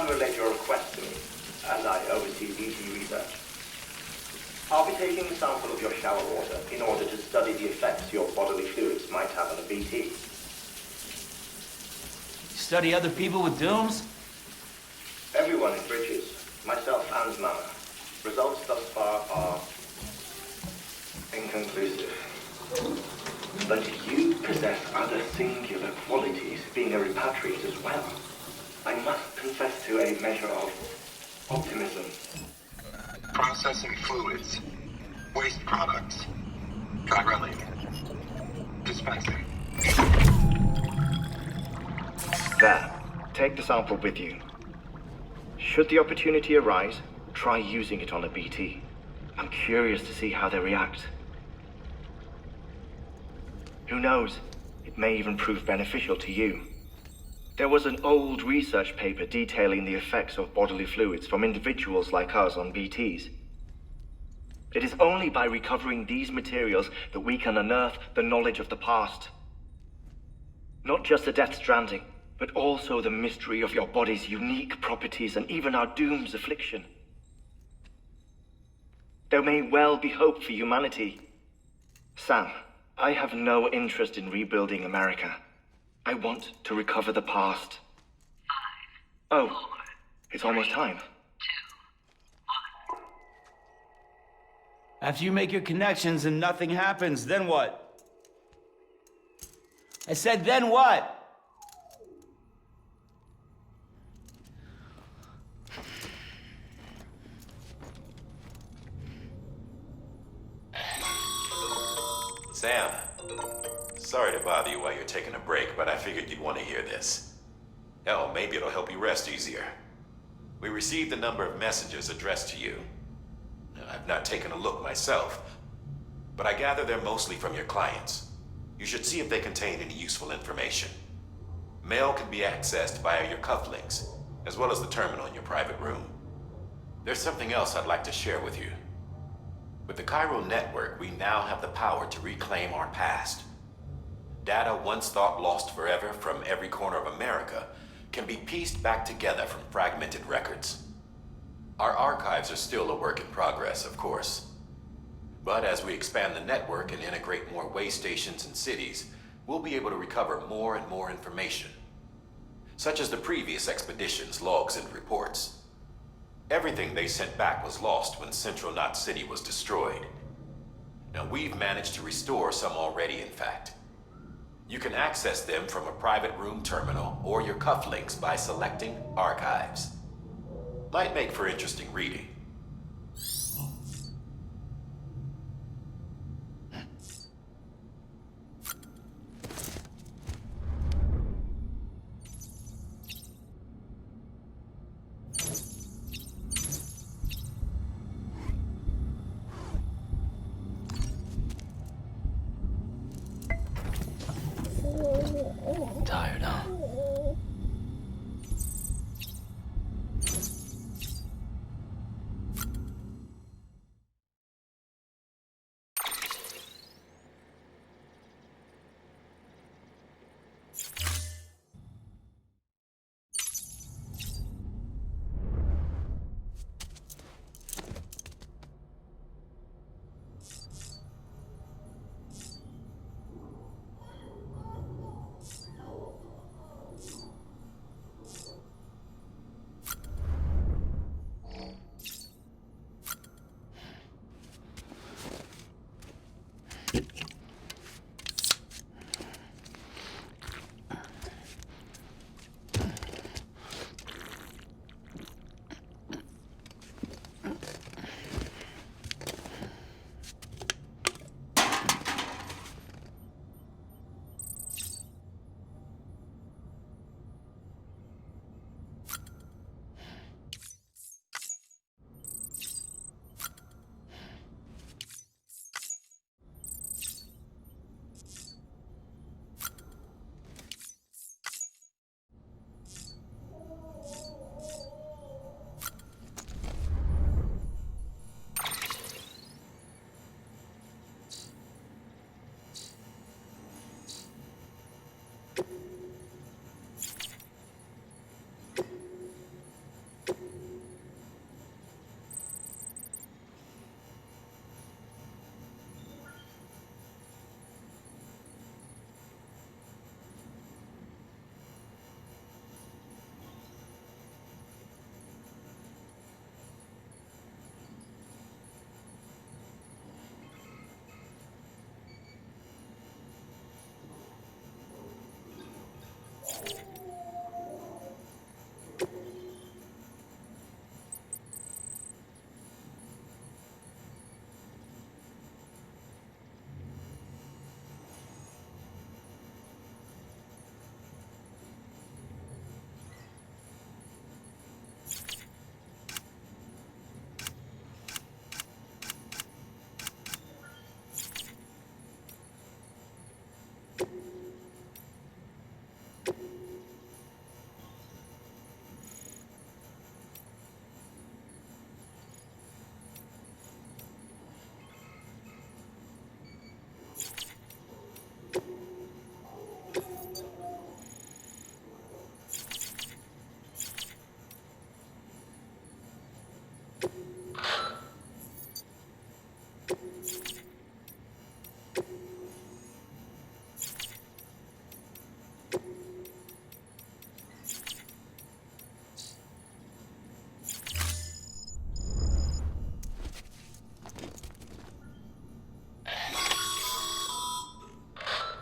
relate your request to me, as I oversee BT research. I'll be taking a sample of your shower water in order to study the effects your bodily fluids might have on a BT. Study other people with dooms? Everyone in Bridges, myself and Mama. Results thus far are inconclusive. But you possess other singular qualities, being a repatriate as well. I must confess to a measure of optimism. Processing fluids, waste products, Chiral, dispensing. There. Take the sample with you. Should the opportunity arise, try using it on a BT. I'm curious to see how they react. Who knows? It may even prove beneficial to you. There was an old research paper detailing the effects of bodily fluids from individuals like us on BTs. It is only by recovering these materials that we can unearth the knowledge of the past. Not just the Death Stranding, but also the mystery of your body's unique properties and even our doom's affliction. There may well be hope for humanity. Sam, I have no interest in rebuilding America. I want to recover the past. 5, 4, it's almost time. 2, 1. After you make your connections and nothing happens, then what? I said, then what? Sam, sorry to bother you while you're taking a break, but I figured you'd want to hear this. Hell, maybe it'll help you rest easier. We received a number of messages addressed to you. I've not taken a look myself, but I gather they're mostly from your clients. You should see if they contain any useful information. Mail can be accessed via your cufflinks, as well as the terminal in your private room. There's something else I'd like to share with you. With the Chiral network, we now have the power to reclaim our past. Data once thought lost forever from every corner of America can be pieced back together from fragmented records. Our archives are still a work in progress, of course. But as we expand the network and integrate more way stations and cities, we'll be able to recover more and more information, such as the previous expedition's logs and reports. Everything they sent back was lost when Central Knot City was destroyed. Now we've managed to restore some already, in fact. You can access them from a private room terminal or your cufflinks by selecting Archives. Might make for interesting reading. Tired, huh?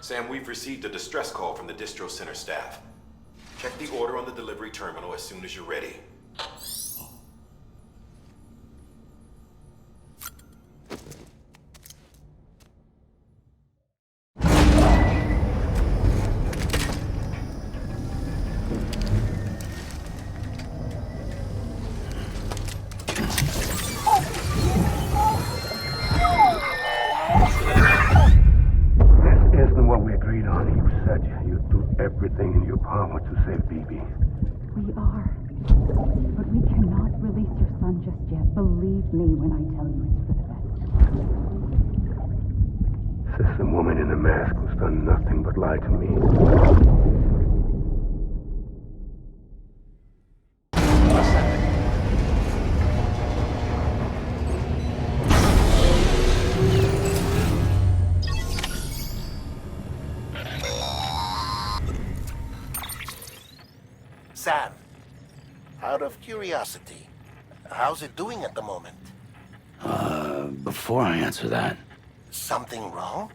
Sam, we've received a distress call from the distro center staff. Check the order on the delivery terminal as soon as you're ready. Everything in your power to save BB. We are. But we cannot release your son just yet. Believe me when I tell you it's for the best. System woman in the mask who's done nothing but lie to me. Sam, out of curiosity, how's it doing at the moment? Before I answer that, Something wrong?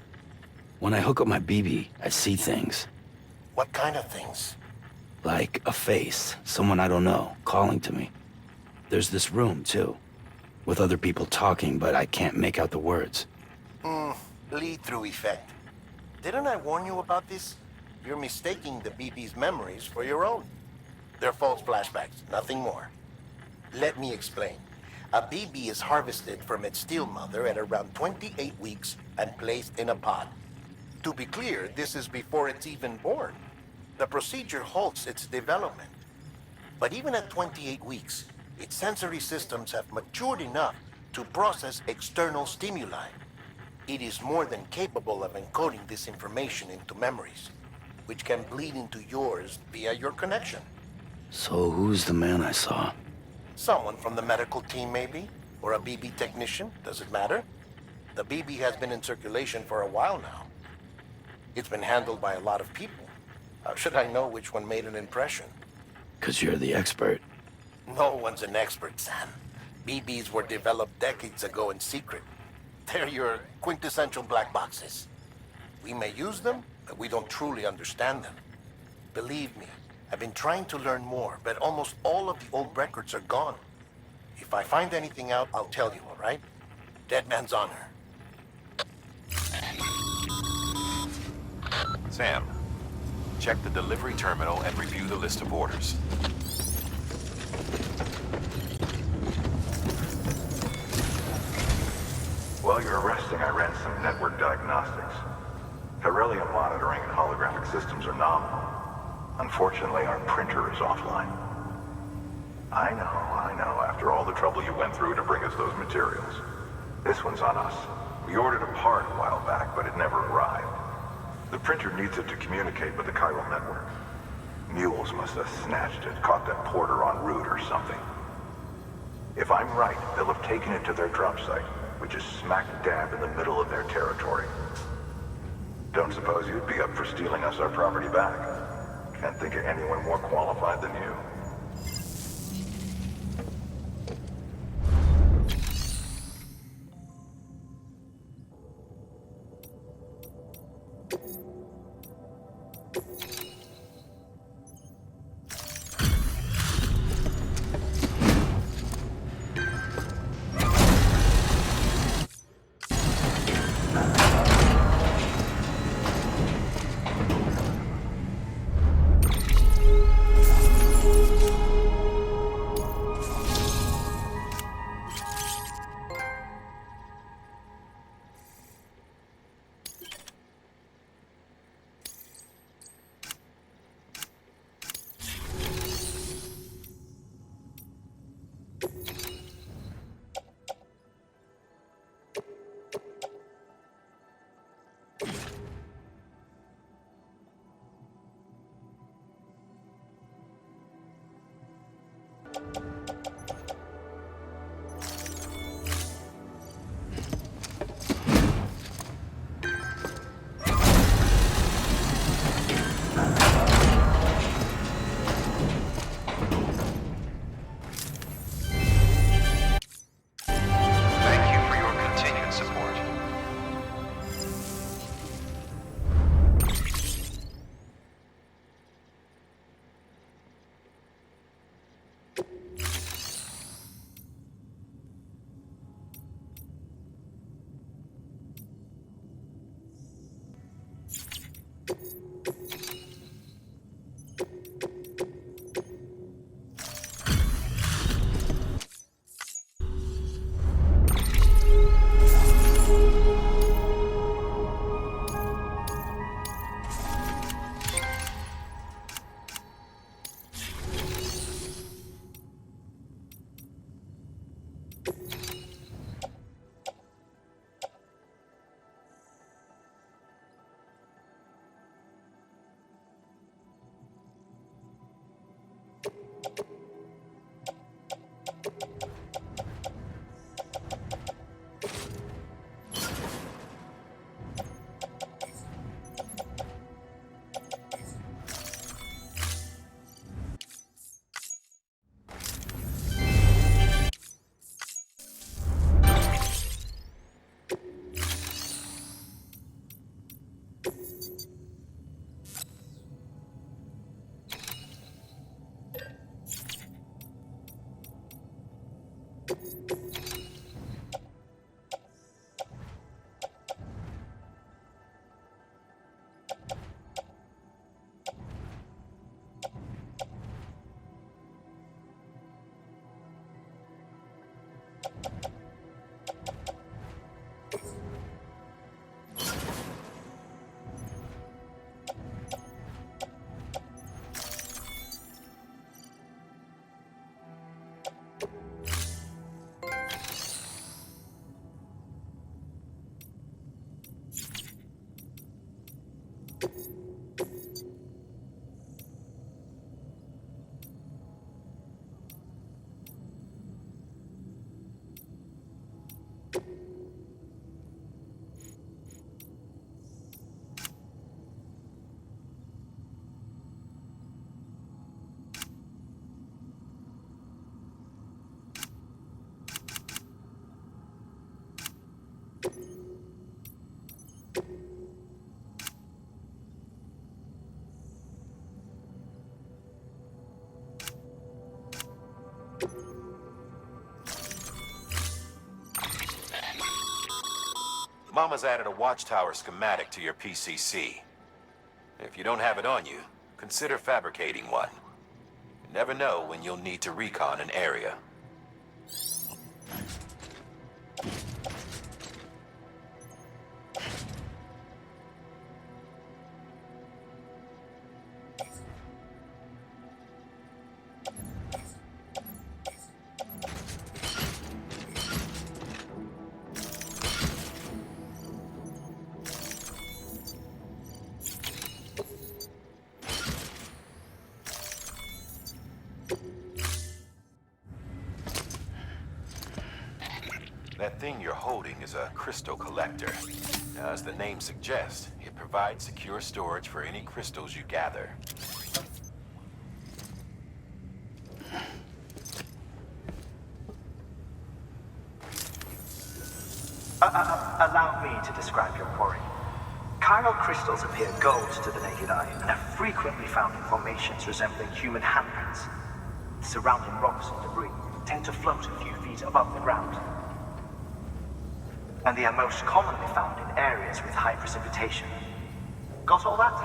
when I hook up my BB, I see things. What kind of things? Like a face, someone I don't know, calling to me. There's this room, too, with other people talking, but I can't make out the words. Lead-through effect. Didn't I warn you about this? You're mistaking the BB's memories for your own. They're false flashbacks, nothing more. Let me explain. A BB is harvested from its steel mother at around 28 weeks and placed in a pod. To be clear, this is before it's even born. The procedure halts its development. But even at 28 weeks, its sensory systems have matured enough to process external stimuli. It is more than capable of encoding this information into memories, which can bleed into yours via your connection. So who's the man I saw? Someone from the medical team, maybe? Or a BB technician? Does it matter? The BB has been in circulation for a while now. It's been handled by a lot of people. How should I know which one made an impression? 'Cause you're the expert. No one's an expert, Sam. BBs were developed decades ago in secret. They're your quintessential black boxes. We may use them, but we don't truly understand them. Believe me, I've been trying to learn more, but almost all of the old records are gone. If I find anything out, I'll tell you, all right? Dead man's honor. Sam, check the delivery terminal and review the list of orders. While you're resting, I ran some network diagnostics. Beryllium monitoring and holographic systems are nominal. Unfortunately, our printer is offline. I know. After all the trouble you went through to bring us those materials. This one's on us. We ordered a part a while back, but it never arrived. The printer needs it to communicate with the chiral network. Mules must have snatched it, caught that porter en route or something. If I'm right, they'll have taken it to their drop site, which is smack dab in the middle of their territory. Don't suppose you'd be up for stealing us our property back? Can't think of anyone more qualified than you. Mama's added a watchtower schematic to your PCC. If you don't have it on you, consider fabricating one. You never know when you'll need to recon an area. That thing you're holding is a crystal collector. Now, as the name suggests, it provides secure storage for any crystals you gather. Allow me to describe your quarry. Chiral crystals appear gold to the naked eye and are frequently found in formations resembling human handprints. Surrounding rocks and debris tend to float a few feet above the ground. And they are most commonly found in areas with high precipitation. Got all that?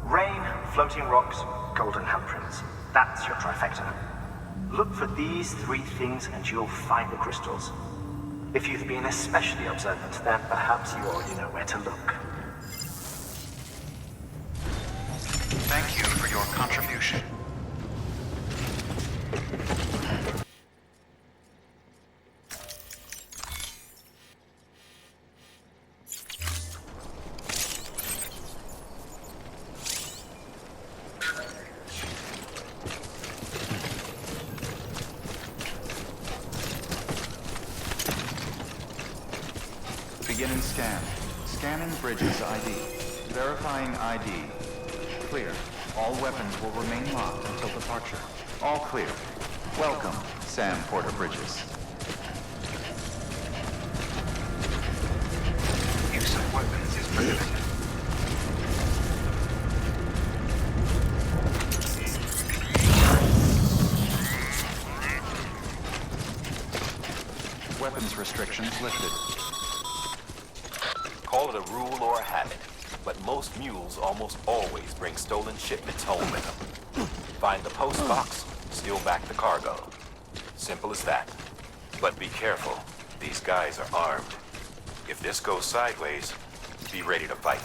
Rain, floating rocks, golden handprints. That's your trifecta. Look for these three things and you'll find the crystals. If you've been especially observant, then perhaps you already know where to look. Thank you for your contribution. Beginning scan. Scanning bridges ID. Verifying ID. Clear. All weapons will remain locked until departure. All clear. Welcome, Sam Porter Bridges. Use of weapons is prohibited. Weapons restrictions lifted. Call it a rule or a habit, but most mules almost always bring stolen shipments home with them. Find the post box, steal back the cargo. Simple as that. But be careful. These guys are armed. If this goes sideways, be ready to fight.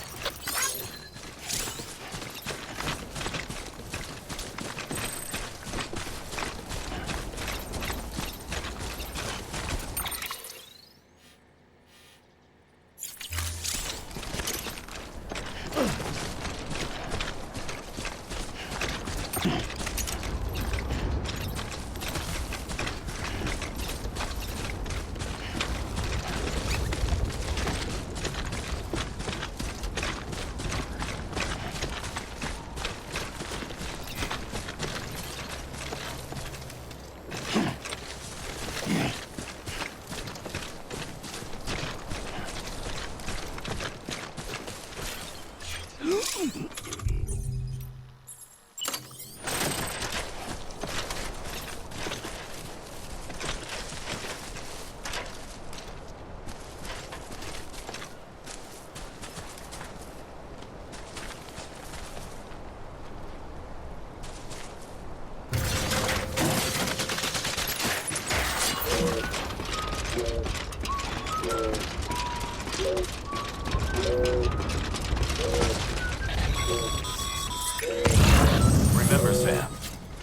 Remember, Sam,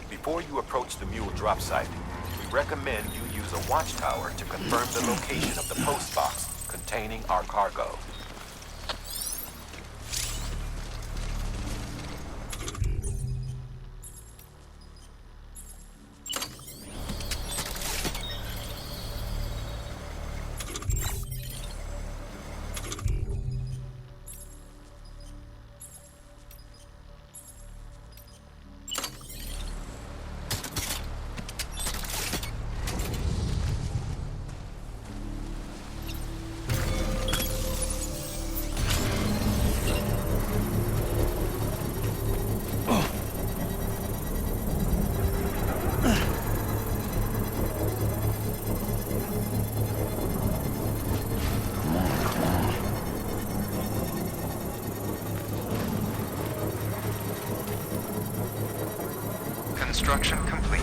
before you approach the mule drop site, we recommend you use a watchtower to confirm the location of the post box containing our cargo. Construction complete.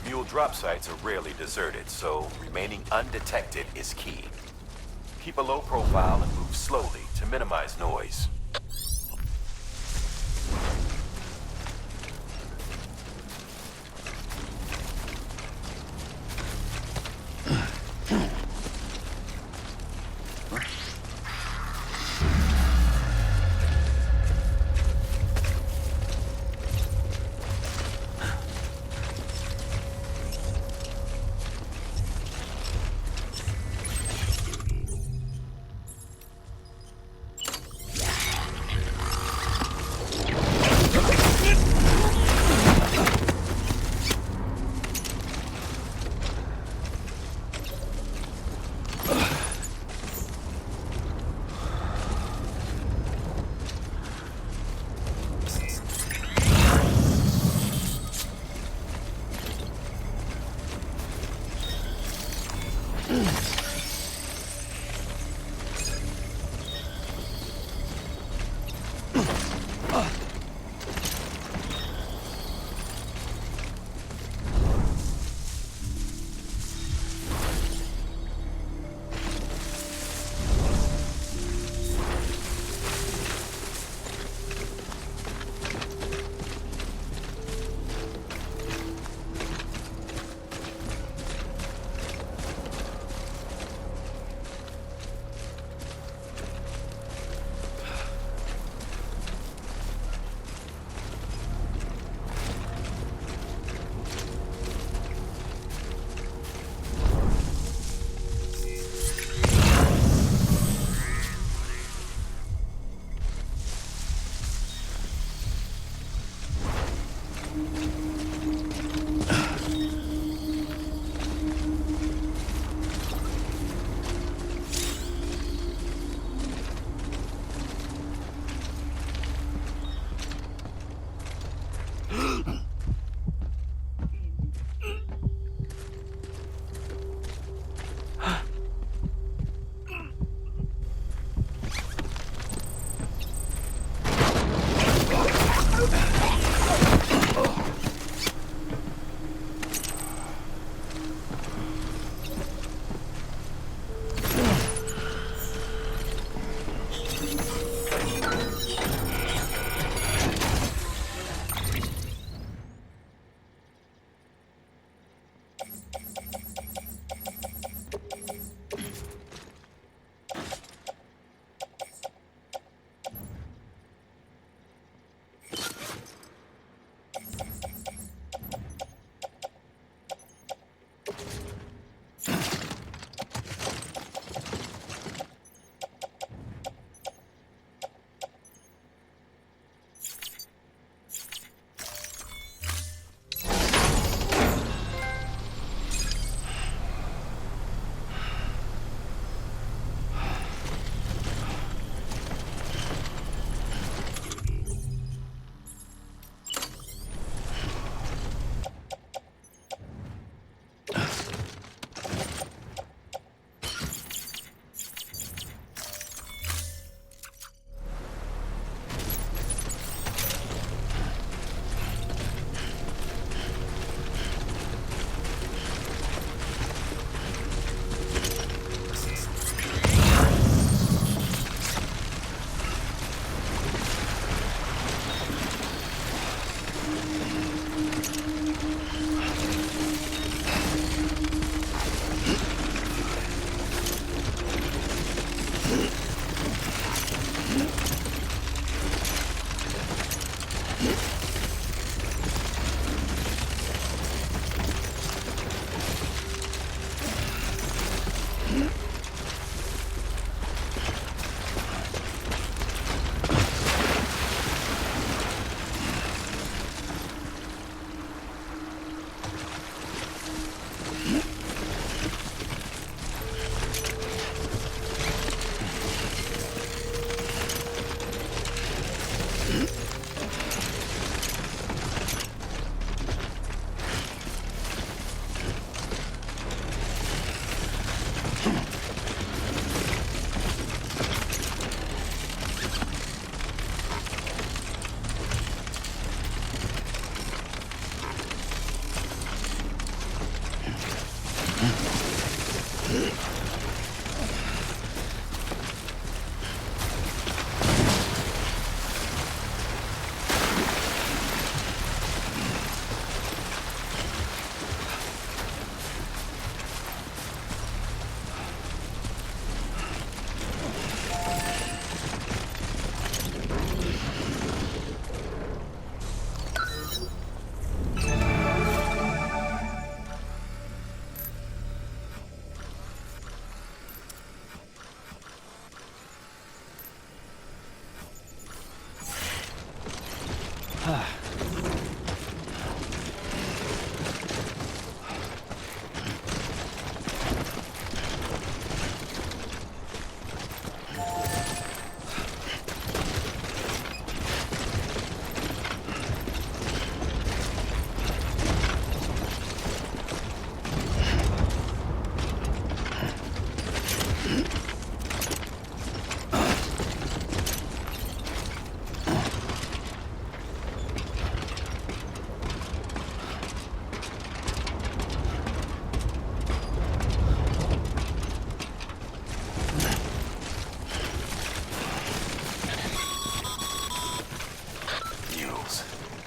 Mule drop sites are rarely deserted, so remaining undetected is key. Keep a low profile and move slowly to minimize noise.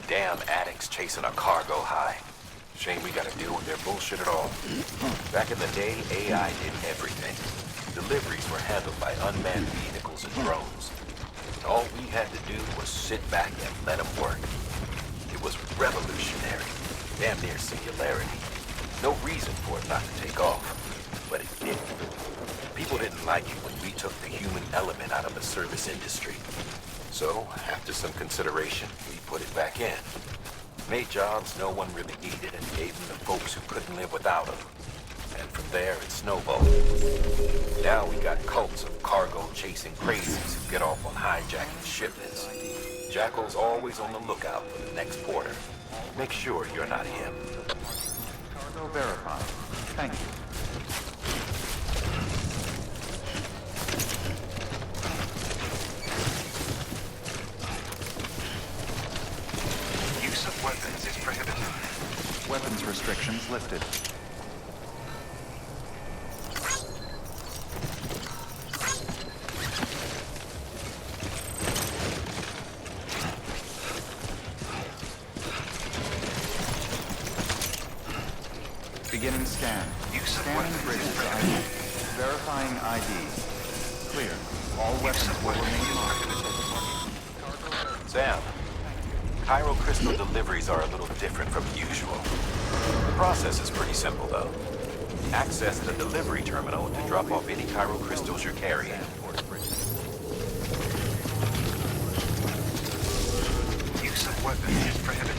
Damn addicts chasing a cargo high. Shame we gotta deal with their bullshit at all. Back in the day, AI did everything. Deliveries were handled by unmanned vehicles and drones. And all we had to do was sit back and let them work. It was revolutionary. Damn near singularity. No reason for it not to take off. But it did. People didn't like it when we took the human element out of the service industry. So, after some consideration, we put it back in. Made jobs no one really needed and gave them to folks who couldn't live without them. And from there, it snowballed. Now we got cults of cargo-chasing crazies who get off on hijacking shipments. Jackal's always on the lookout for the next porter. Make sure you're not him. Cargo verified. Thank you. Use of weapons is prohibited. Weapons restrictions lifted. Beginning scan. Scanning bridges ID. Verifying ID. Clear. All weapons will remain locked. Sam, Chiral crystal deliveries are a little different from usual. The process is pretty simple, though. Access the delivery terminal to drop off any Chiral crystals you're carrying. Use of weapons is prohibited.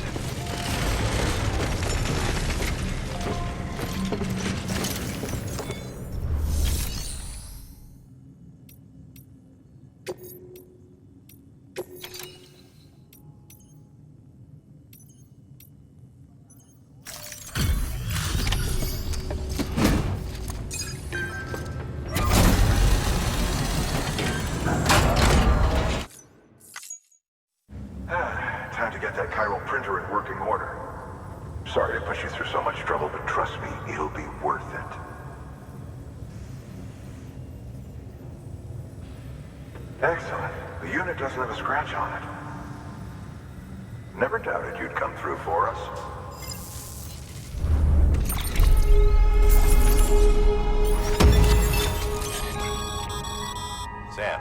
Time to get that chiral printer in working order. Sorry to put you through so much trouble, but trust me, it'll be worth it. Excellent. The unit doesn't have a scratch on it. Never doubted you'd come through for us. Sam,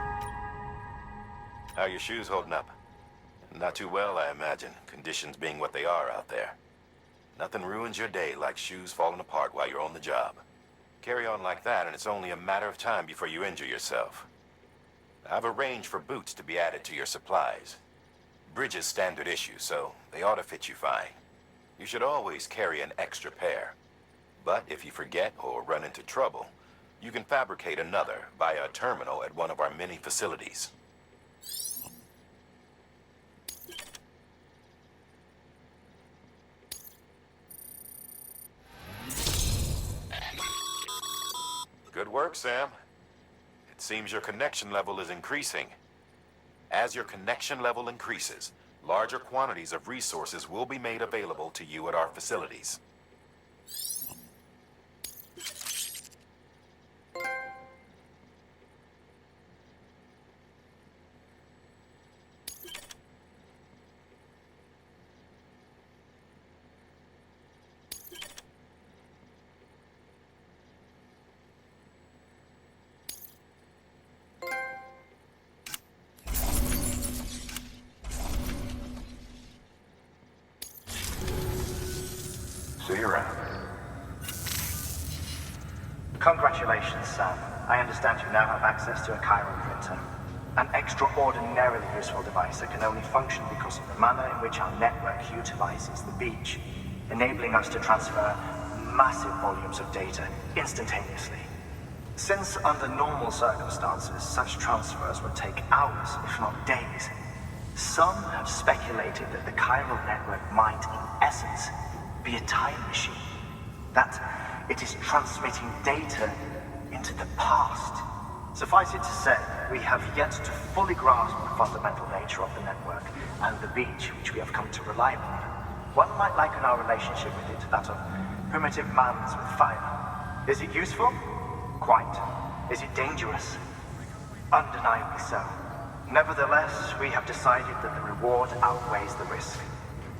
how are your shoes holding up? Not too well, I imagine, conditions being what they are out there. Nothing ruins your day like shoes falling apart while you're on the job. Carry on like that, and it's only a matter of time before you injure yourself. I've arranged for boots to be added to your supplies. Bridges standard issue, so they ought to fit you fine. You should always carry an extra pair. But if you forget or run into trouble, you can fabricate another via a terminal at one of our many facilities. Good work, Sam. It seems your connection level is increasing. As your connection level increases, larger quantities of resources will be made available to you at our facilities. Congratulations, Sam. I understand you now have access to a chiral printer. An extraordinarily useful device that can only function because of the manner in which our network utilizes the beach, enabling us to transfer massive volumes of data instantaneously. Since under normal circumstances, such transfers would take hours, if not days, some have speculated that the chiral network might, in essence, be a time machine. That it is transmitting data into the past. Suffice it to say, we have yet to fully grasp the fundamental nature of the network and the beach which we have come to rely upon. One might liken our relationship with it to that of primitive mans with fire. Is it useful? Quite. Is it dangerous? Undeniably so. Nevertheless, we have decided that the reward outweighs the risk.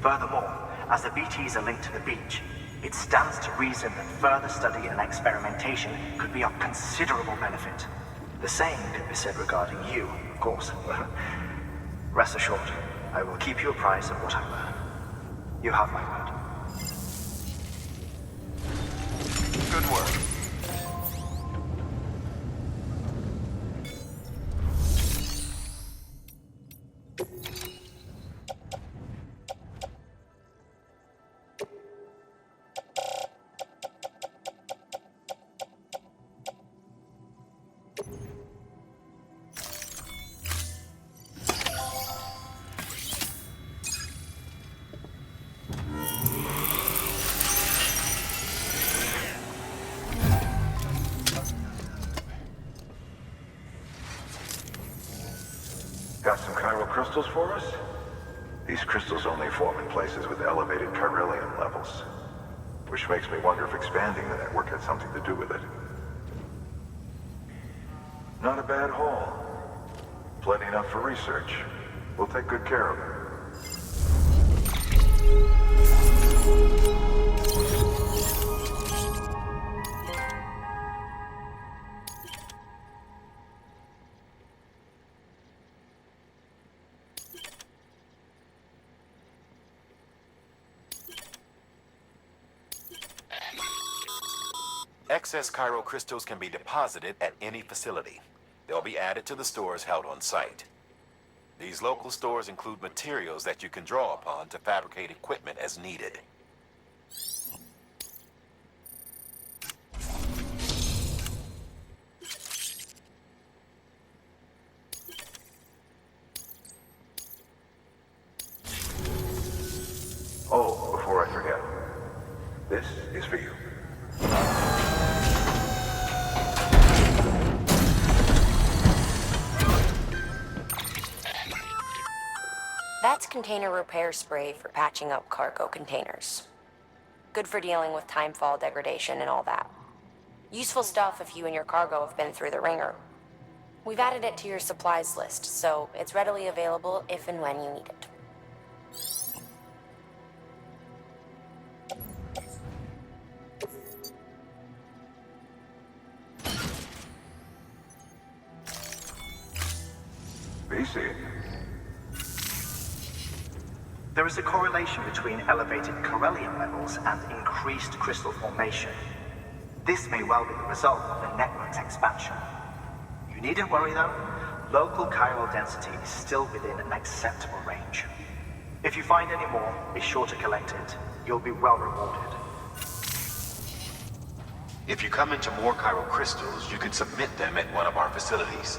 Furthermore, as the BTs are linked to the beach, it stands to reason that further study and experimentation could be of considerable benefit. The same could be said regarding you, of course. Rest assured, I will keep you apprised of what I learn. You have my word. Good work. Got some chiral crystals for us? These crystals only form in places with elevated chiralium levels, which makes me wonder if expanding the network had something to do with it. Not a bad haul. Plenty enough for research. We'll take good care of it. Excess chiral crystals can be deposited at any facility. They'll be added to the stores held on site. These local stores include materials that you can draw upon to fabricate equipment as needed. Oh, before I forget, this is for you. That's container repair spray for patching up cargo containers. Good for dealing with timefall degradation and all that. Useful stuff if you and your cargo have been through the ringer. We've added it to your supplies list, so it's readily available if and when you need it. BC. There is a correlation between elevated chiralium levels and increased crystal formation. This may well be the result of the network's expansion. You needn't worry though. Local chiral density is still within an acceptable range. If you find any more, be sure to collect it. You'll be well rewarded. If you come into more chiral crystals, you can submit them at one of our facilities.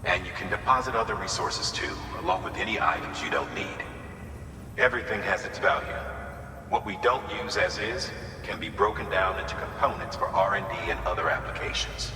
And you can deposit other resources too, along with any items you don't need. Everything has its value. What we don't use as is can be broken down into components for R&D and other applications.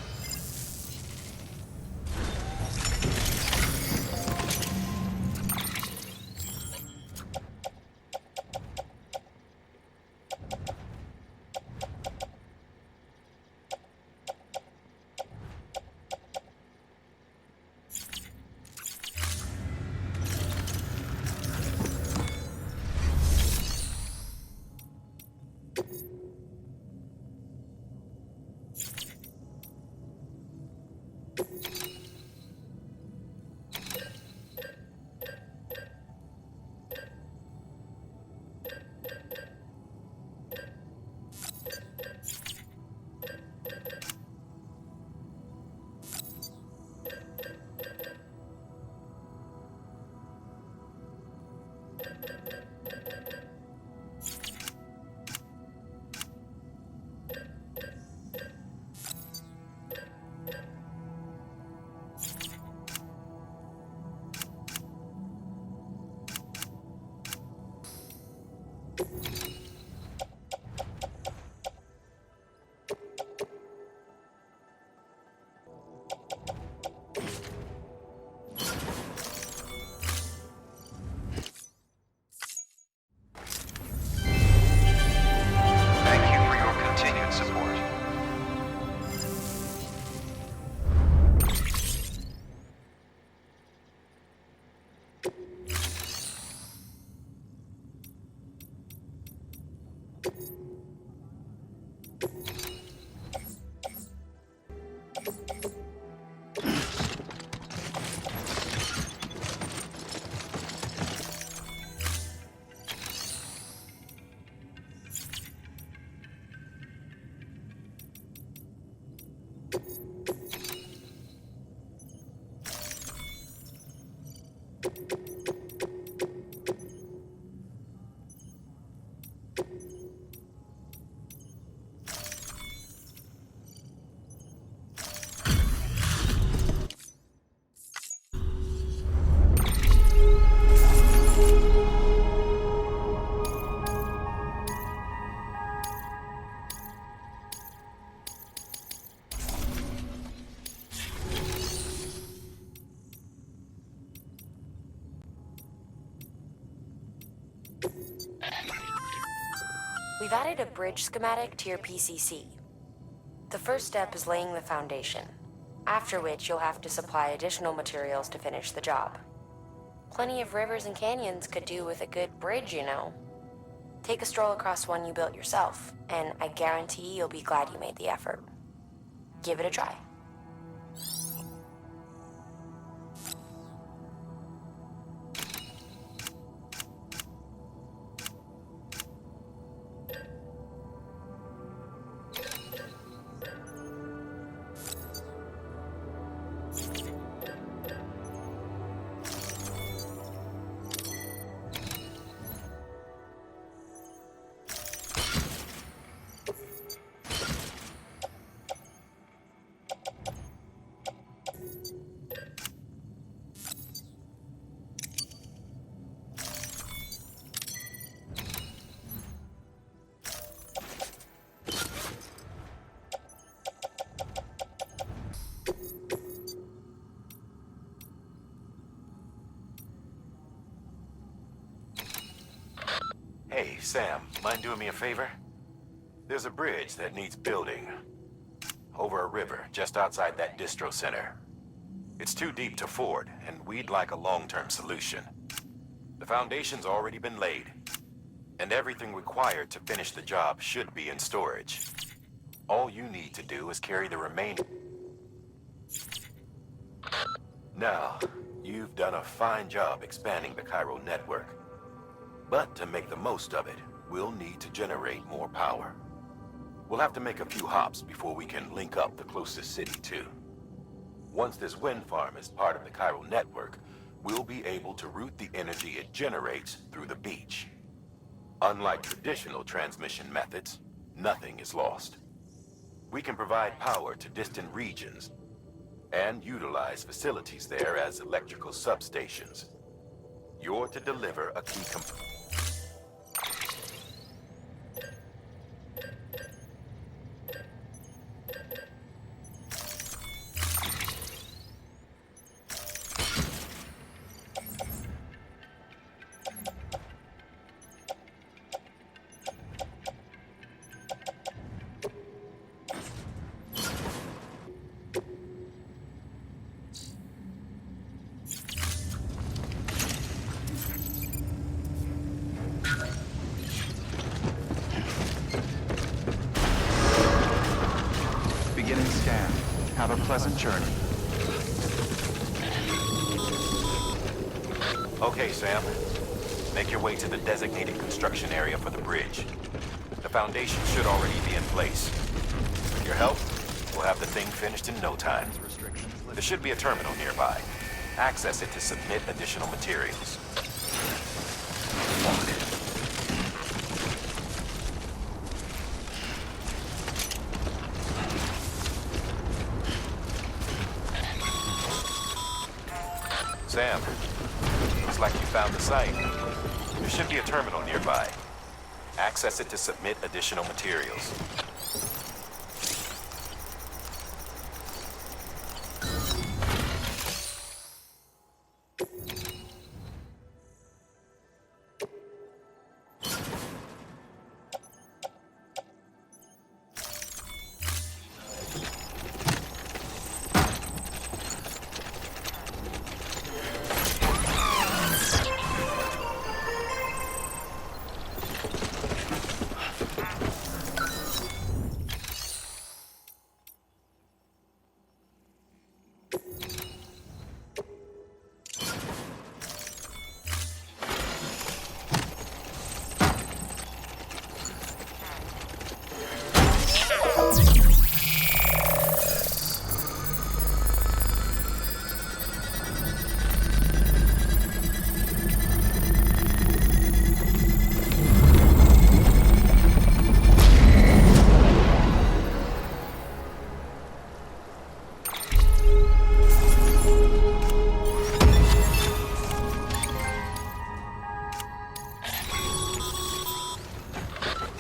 We've added a bridge schematic to your PCC. The first step is laying the foundation, after which you'll have to supply additional materials to finish the job. Plenty of rivers and canyons could do with a good bridge, you know. Take a stroll across one you built yourself, and I guarantee you'll be glad you made the effort. Give it a try. Hey, Sam, mind doing me a favor? There's a bridge that needs building. Over a river, just outside that distro center. It's too deep to ford, and we'd like a long-term solution. The foundation's already been laid, and everything required to finish the job should be in storage. All you need to do is carry the remaining... Now, you've done a fine job expanding the Chiral network. But to make the most of it, we'll need to generate more power. We'll have to make a few hops before we can link up the closest city too. Once this wind farm is part of the Chiral network, we'll be able to route the energy it generates through the beach. Unlike traditional transmission methods, nothing is lost. We can provide power to distant regions and utilize facilities there as electrical substations. You're to deliver a key component. Beginning scan. Have a pleasant journey. Okay, Sam. Make your way to the designated construction area for the bridge. The foundation should already be in place. With your help, we'll have the thing finished in no time. There should be a terminal nearby. Access it to submit additional materials. Sam, looks like you found the site. There should be a terminal nearby. Access it to submit additional materials.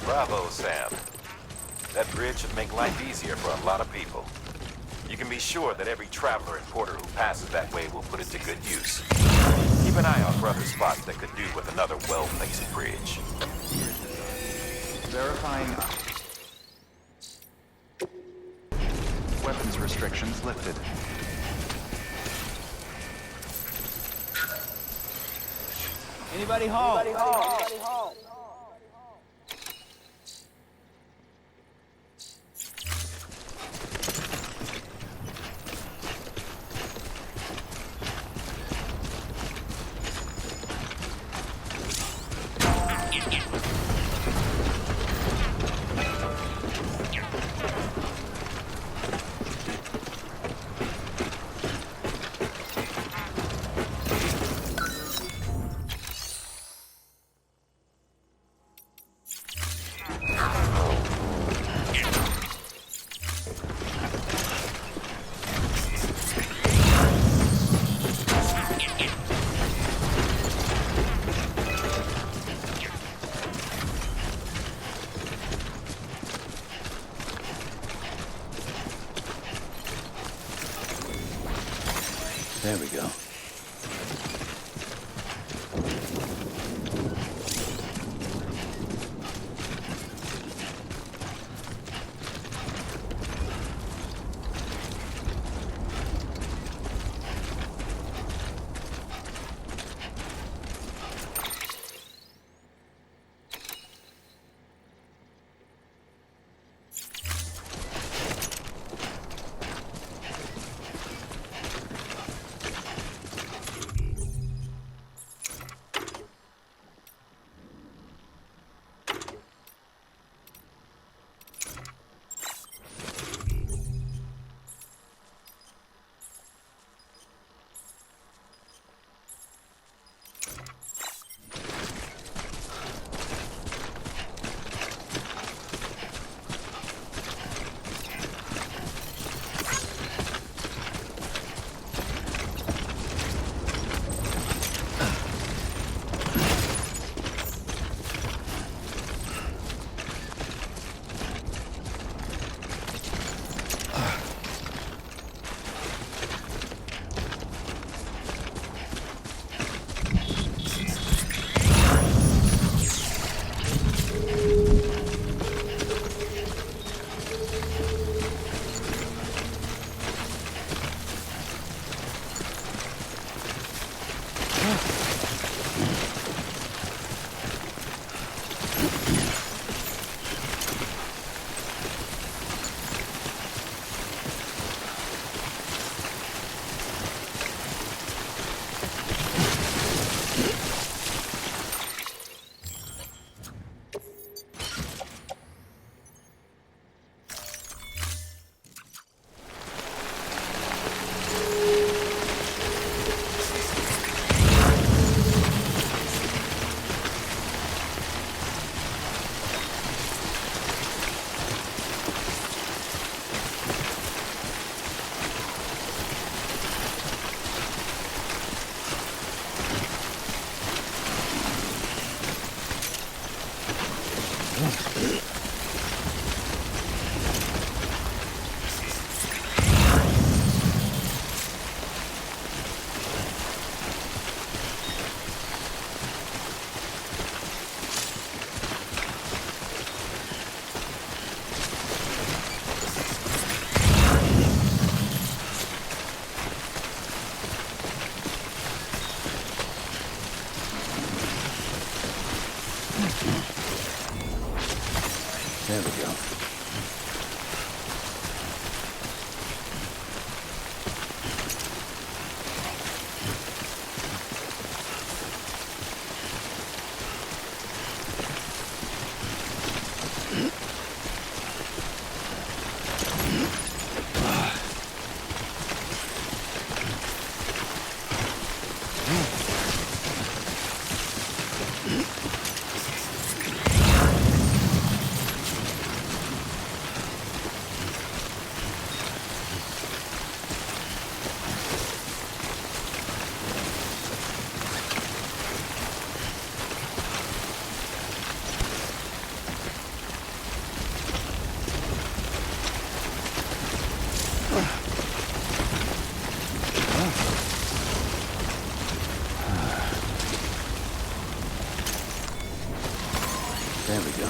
Bravo, Sam. That bridge should make life easier for a lot of people. You can be sure that every traveler and porter who passes that way will put it to good use. Keep an eye out for other spots that could do with another well-placed bridge. Verifying. Weapons restrictions lifted. Anybody home? There we go. There we go. There we go.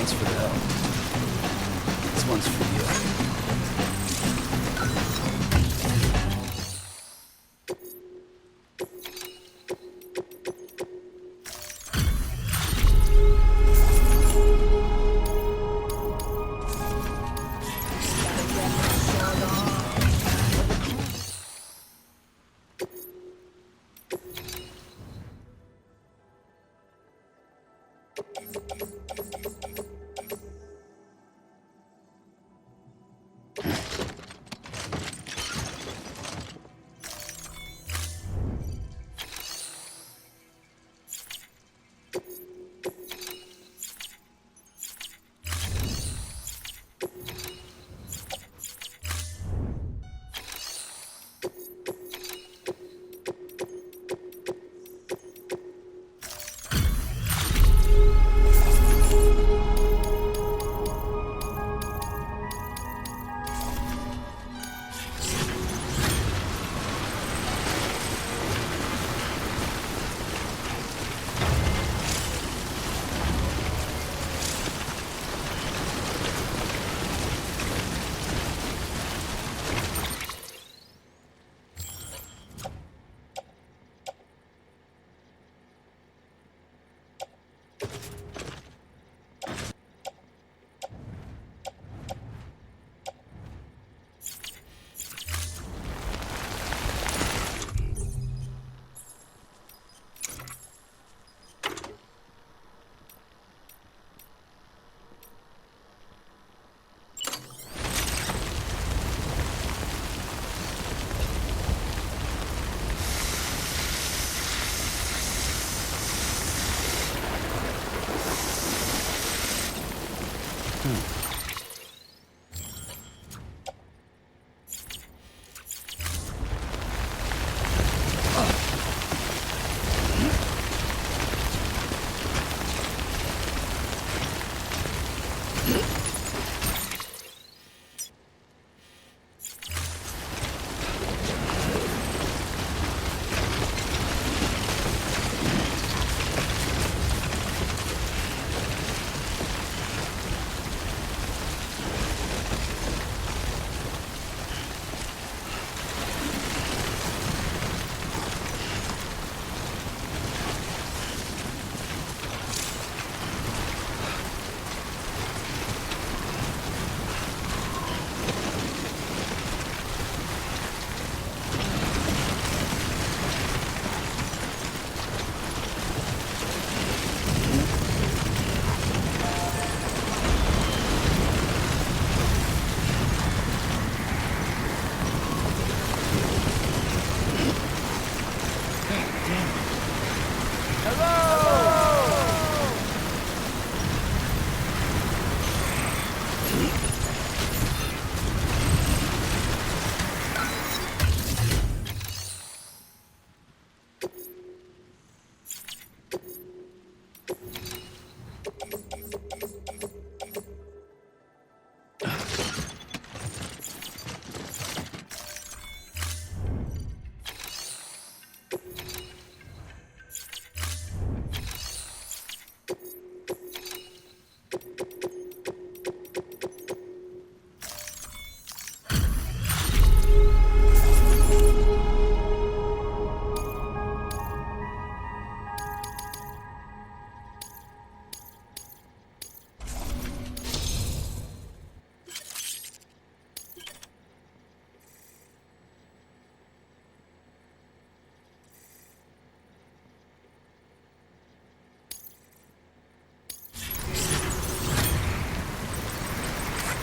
Thanks for the help. This one's for you.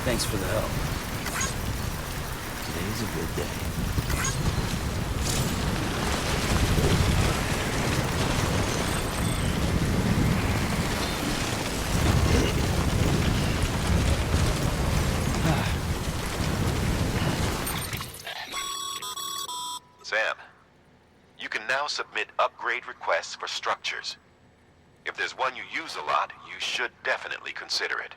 Thanks for the help. Today's a good day. Sam, you can now submit upgrade requests for structures. If there's one you use a lot, you should definitely consider it.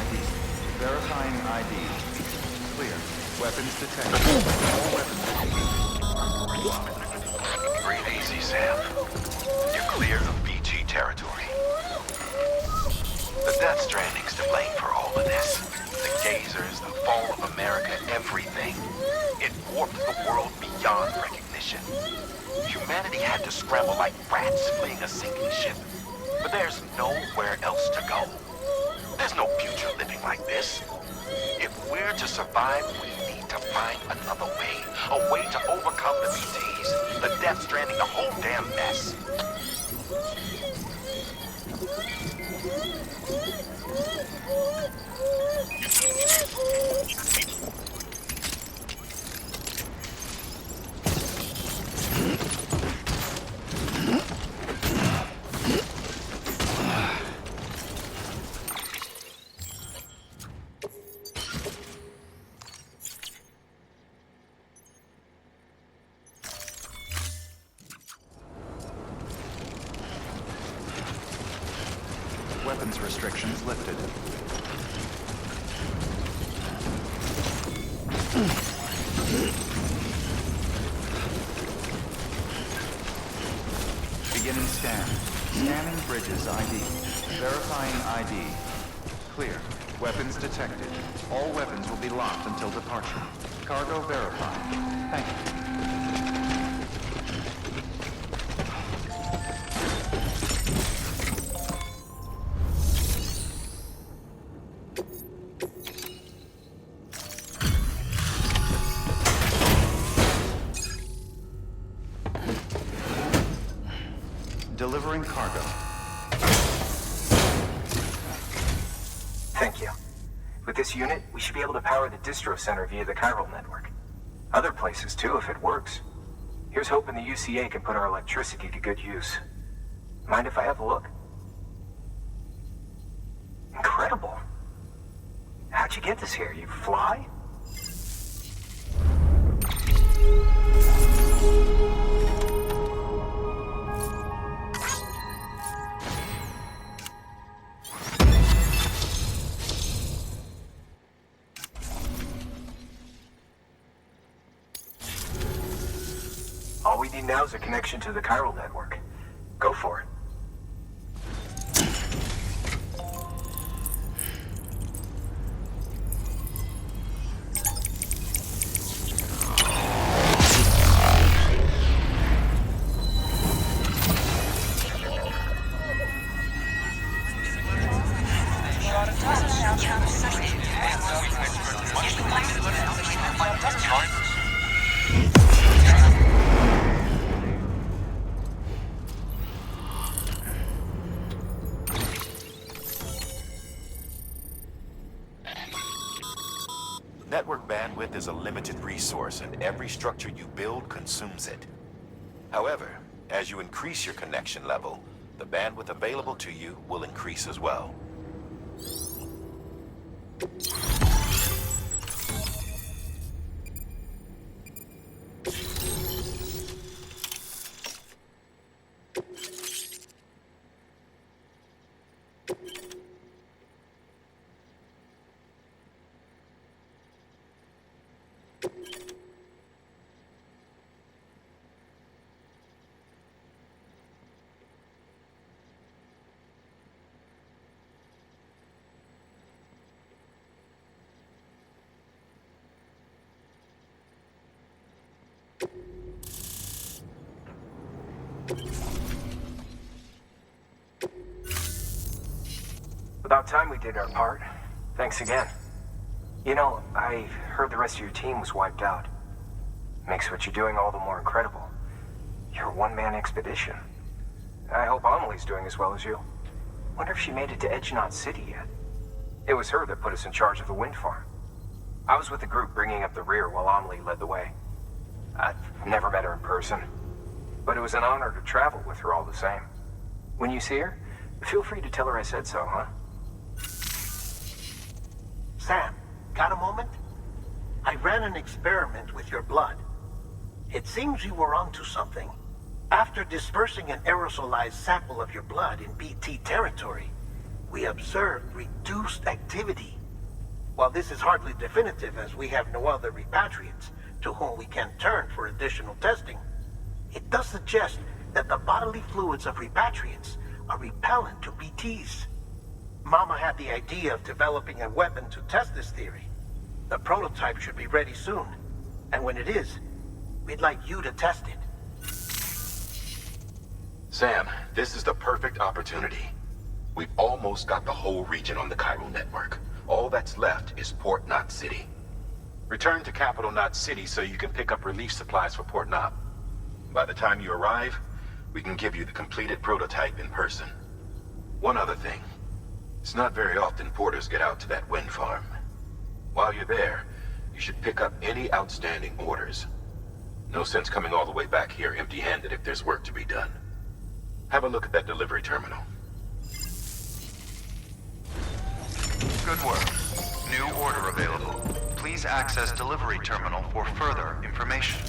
ID. Verifying ID. Clear. Weapons detected. All weapons. Breathe easy, Sam. You're clear of BT territory. The Death Stranding's to blame for all of this. The gazers, the fall of America, everything. It warped the world beyond recognition. Humanity had to scramble like rats fleeing a sinking ship. But there's nowhere else to go. There's no future living like this. If we're to survive, we need to find another way. A way to overcome the BTs, the Death Stranding, the whole damn mess. Weapons restrictions lifted. Beginning scan. Scanning bridges ID. Verifying ID. Clear. Weapons detected. All weapons will be locked until departure. Cargo verified. Thank you. Delivering cargo. Thank you. With this unit, we should be able to power the distro center via the Chiral network. Other places too, if it works. Here's hoping the UCA can put our electricity to good use. Mind if I have a look? Incredible. How'd you get this here? You fly? All we need now is a connection to the Chiral network. Go for it. Network bandwidth is a limited resource, and every structure you build consumes it. However, as you increase your connection level, the bandwidth available to you will increase as well. About time we did our part. Thanks again. You know, I heard the rest of your team was wiped out. Makes what you're doing all the more incredible. You're a one-man expedition. I hope Amelie's doing as well as you. Wonder if she made it to Edgenot City yet. It was her that put us in charge of the wind farm. I was with the group bringing up the rear while Amelie led the way. I've never met her in person, but it was an honor to travel with her all the same. When you see her, feel free to tell her I said so, huh? Sam, got a moment? I ran an experiment with your blood. It seems you were onto something. After dispersing an aerosolized sample of your blood in BT territory, we observed reduced activity While this is hardly definitive as we have no other repatriates to whom we can turn for additional testing, it does suggest that the bodily fluids of repatriates are repellent to BTs. Mama had the idea of developing a weapon to test this theory. The prototype should be ready soon, and when it is, we'd like you to test it. Sam, this is the perfect opportunity. We've almost got the whole region on the Chiral network. All that's left is Port Knot City. Return to Capital Knot City so you can pick up relief supplies for Port Knot. By the time you arrive, we can give you the completed prototype in person. One other thing. It's not very often porters get out to that wind farm. While you're there, you should pick up any outstanding orders. No sense coming all the way back here empty-handed if there's work to be done. Have a look at that delivery terminal. Good work. New order available. Please access delivery terminal for further information.